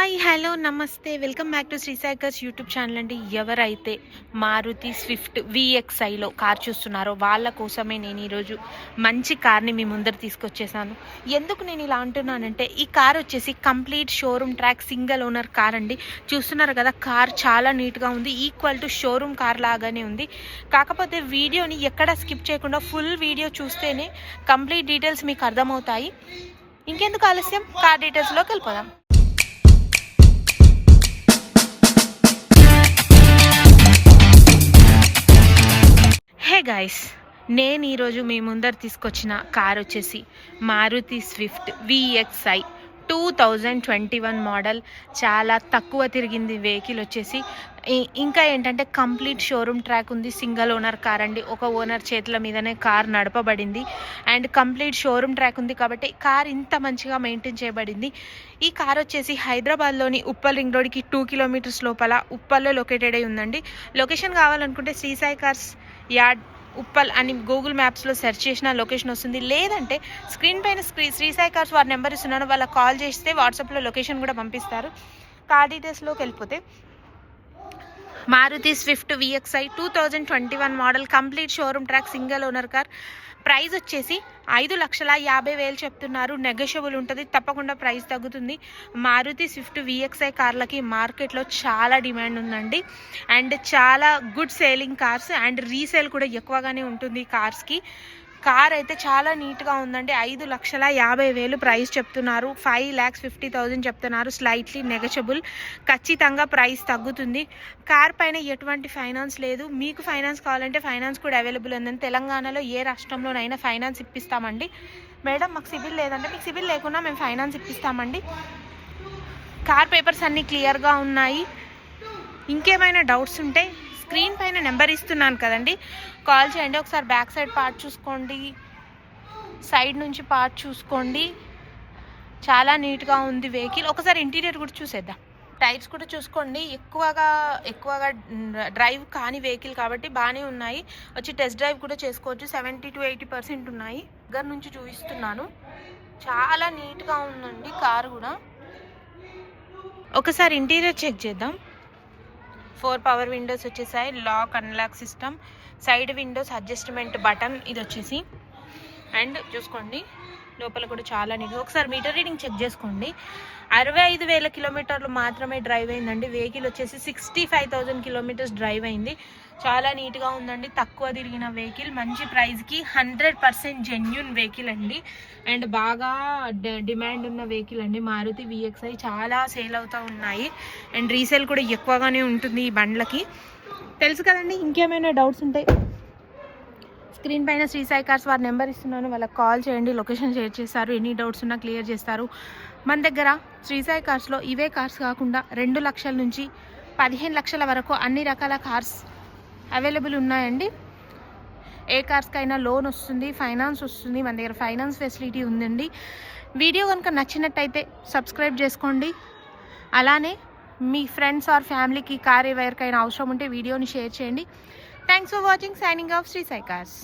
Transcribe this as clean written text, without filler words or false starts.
Hi hello నమస్తే welcome back to Sri Sai cars YouTube channel అండి. ఎవరైతే మారుతి స్విఫ్ట్ VXIలో కార్ చూస్తున్నారో వాళ్ళ కోసమే నేను ఈరోజు మంచి కార్ని మీ ముందర తీసుకొచ్చేసాను. ఎందుకు నేను ఇలా అంటున్నానంటే ఈ కార్ వచ్చేసి complete showroom track single owner car అండి. చూస్తున్నారు కదా, కార్ చాలా నీట్గా ఉంది, ఈక్వల్ టు షోరూమ్ కార్ లాగానే ఉంది. కాకపోతే వీడియోని ఎక్కడ స్కిప్ చేయకుండా ఫుల్ వీడియో చూస్తేనే కంప్లీట్ డీటెయిల్స్ మీకు అర్థమవుతాయి. ఇంకెందుకు ఆలస్యం, కార్ డీటెయిల్స్లోకి వెళ్ళిపోదాం. హే గైస్, నేను ఈరోజు మీ ముందర తీసుకొచ్చిన కార్ వచ్చేసి మారుతి స్విఫ్ట్ VXI 2021 మోడల్. చాలా తక్కువ తిరిగింది వెహికల్ వచ్చేసి. ఇంకా ఏంటంటే కంప్లీట్ షోరూమ్ ట్రాక్ ఉంది, సింగిల్ ఓనర్ కార్ అండి. ఒక ఓనర్ చేతుల మీదనే కార్ నడపబడింది అండ్ కంప్లీట్ షోరూమ్ ట్రాక్ ఉంది కాబట్టి కార్ ఇంత మంచిగా మెయింటైన్ చేయబడింది. ఈ కార్ వచ్చేసి హైదరాబాద్లోని ఉప్పల్ రింగ్ రోడ్కి 2 కిలోమీటర్స్ లోపల ఉప్పల్లో లొకేటెడ్ అయి ఉందండి. లొకేషన్ కావాలనుకుంటే శ్రీ సాయి కార్స్ యార్డ్ ఉప్పల్ అని గూగుల్ మ్యాప్స్లో సెర్చ్ చేసిన లొకేషన్ వస్తుంది. లేదంటే స్క్రీన్ పైన శ్రీ సాయి కార్స్ వారి నెంబర్ ఇస్తున్నాను, వాళ్ళకి కాల్ చేస్తే వాట్సాప్లో లొకేషన్ కూడా పంపిస్తారు. కార్ డీటెయిల్స్లోకి వెళ్ళిపోతే Maruti Swift VXI 2021 model complete showroom track single owner car. Price వచ్చేసి 5,50,000 చెప్తున్నారు. నెగోషియబుల్ ఉంటుంది, తప్పకుండా ప్రైస్ తగ్గుతుంది. మారుతి స్విఫ్ట్ VXI కార్లకి మార్కెట్లో చాలా డిమాండ్ ఉందండి అండ్ చాలా good selling cars and resale కూడా ఎక్కువగానే ఉంటుంది ఈ కార్స్కి. కార్ అయితే చాలా నీట్గా ఉందండి. 5,50,000 ప్రైస్ చెప్తున్నారు. 5,50,000 చెప్తున్నారు. స్లైట్లీ నెగోషియబుల్, ఖచ్చితంగా ప్రైస్ తగ్గుతుంది. కార్ పైన ఎటువంటి ఫైనాన్స్ లేదు. మీకు ఫైనాన్స్ కావాలంటే ఫైనాన్స్ కూడా అవైలబుల్ ఉందని. తెలంగాణలో ఏ రాష్ట్రంలోనైనా ఫైనాన్స్ ఇప్పిస్తామండి. మేడం మాకు సిబిల్ లేదంటే మీకు సిబిల్ లేకుండా మేము ఫైనాన్స్ ఇప్పిస్తామండి. కార్ పేపర్స్ అన్నీ క్లియర్గా ఉన్నాయి. ఇంకేమైనా డౌట్స్ ఉంటే స్క్రీన్ పైన నెంబర్ ఇస్తున్నాను కదండి, కాల్ చేయండి. ఒకసారి బ్యాక్ సైడ్ పార్ట్ చూసుకోండి, సైడ్ నుంచి పార్ట్ చూసుకోండి. చాలా నీట్గా ఉంది వెహికల్. ఒకసారి ఇంటీరియర్ కూడా చూసేద్దాం. టైర్స్ కూడా చూసుకోండి. ఎక్కువగా డ్రైవ్ కాని వెహికల్ కాబట్టి బాగానే ఉన్నాయి. వచ్చి టెస్ట్ డ్రైవ్ కూడా చేసుకోవచ్చు. 70 to 80% ఉన్నాయి. దగ్గర నుంచి చూపిస్తున్నాను. చాలా నీట్గా ఉందండి కారు కూడా. ఒకసారి ఇంటీరియర్ చెక్ చేద్దాం. 4 పవర్ విండోస్ వచ్చేసాయి, lock unlock system, side windows adjustment button ఇది వచ్చేసి. అండ్ చూసుకోండి లోపల కూడా చాలా నీట్గా. ఒకసారి మీటర్ రీడింగ్ చెక్ చేసుకోండి. 65,000 కిలోమీటర్లు మాత్రమే డ్రైవ్ అయిందండి. వెహికల్ వచ్చేసి 65,000 కిలోమీటర్స్ డ్రైవ్ అయింది. చాలా నీట్గా ఉందండి, తక్కువ తిరిగిన వెహికల్, మంచి ప్రైస్కి 100% జెన్యూన్ వెహికల్ అండి అండ్ బాగా డిమాండ్ ఉన్న వెహికల్ అండి. మారుతి VXI చాలా సేల్ అవుతూ ఉన్నాయి అండ్ రీసేల్ కూడా ఎక్కువగానే ఉంటుంది ఈ బండ్లకి. తెలుసు కదండి. ఇంకేమైనా డౌట్స్ ఉంటాయి స్క్రీన్ పైన శ్రీ సాయి కార్స్ వారి నెంబర్ ఇస్తున్నాను, వాళ్ళకి కాల్ చేయండి. లొకేషన్ షేర్ చేస్తారు. ఎనీ డౌట్స్ ఉన్నా క్లియర్ చేస్తారు. మన దగ్గర శ్రీ సాయి కార్స్లో ఇవే కార్స్ కాకుండా 2 లక్షల నుంచి 15 లక్షల వరకు అన్ని రకాల కార్స్ అవైలబుల్ ఉన్నాయండి. ఏ కార్స్కైనా లోన్ వస్తుంది, ఫైనాన్స్ వస్తుంది. మన దగ్గర ఫైనాన్స్ ఫెసిలిటీ ఉందండి. వీడియో కనుక నచ్చినట్టయితే సబ్స్క్రైబ్ చేసుకోండి. అలానే మీ ఫ్రెండ్స్ ఆర్ ఫ్యామిలీకి కార్ ఎవరికైనా అవసరం ఉంటే వీడియోని షేర్ చేయండి. Thanks for watching. Signing off Sri Sai cars.